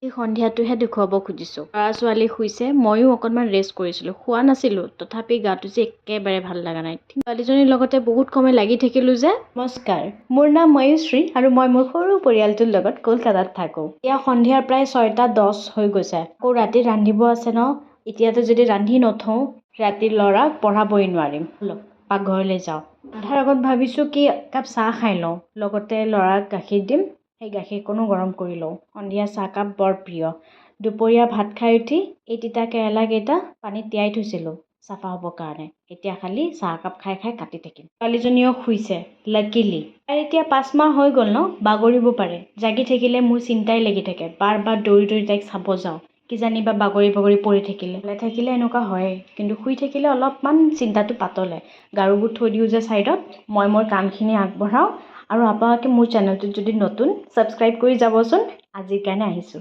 এই সন্ধিয়াটোহে দেখুৱাব খুজিছোঁ। ল'ৰা-ছোৱালী শুইছে, ময়ো অকণমান ৰেষ্ট কৰিছিলোঁ। শুৱা নাছিলোঁ, তথাপি গাটো যে একেবাৰে ভাল লগা নাই। ছোৱালীজনীৰ লগতে বহুত সময় লাগি থাকিলোঁ যে। নমস্কাৰ, মোৰ নাম ময়ুশ্ৰী আৰু মই মোৰ সৰু পৰিয়ালটোৰ লগত কলকাতাত থাকোঁ। এতিয়া সন্ধিয়াৰ প্ৰায় 6:10 হৈ গৈছে। আকৌ ৰাতি ৰান্ধিব আছে ন। এতিয়াতো যদি ৰান্ধি নথওঁ, ৰাতি ল'ৰাক পঢ়াবই নোৱাৰিম। পাকঘৰলৈ যাওঁ। ৰন্ধাৰ আগত ভাবিছোঁ কি একাপ চাহ খাই লওঁ, লগতে ল'ৰাক গাখীৰ দিম। সেই গাখীৰকণো গৰম কৰি লওঁ। সন্ধিয়া চাহকাপ বৰ প্ৰিয়। দুপৰীয়া ভাত খাই উঠি এই তিতা কেৰেলাকেইটা পানীত তিয়াই থৈছিলোঁ চাফা হ'বৰ কাৰণে। এতিয়া খালি চাহকাপ খাই খাই কাটি থাকিম। ছোৱালীজনীও শুইছে, লাকিলি। তাইৰ এতিয়া 5 মাহ হৈ গ'ল ন, বাগৰিব পাৰে। জাগি থাকিলে মোৰ চিন্তাই লাগি থাকে। বাৰ দৌৰি দৌৰি তাইক চাব যাওঁ। কিজানি বা বাগৰি বাগৰি পৰি থাকিলে। ভালে থাকিলে এনেকুৱা হয়েই, কিন্তু শুই থাকিলে অলপমান চিন্তাটো পাতলে। গাৰুবোৰ থৈ দিওঁ যে ছাইডত, মই মোৰ কামখিনি আগবঢ়াওঁ। আৰু আপোনালোকে মোৰ চেনেলটোত যদি নতুন, ছাবস্ক্ৰাইব কৰি যাবচোন। আজিৰ কাৰণে আহিছোঁ।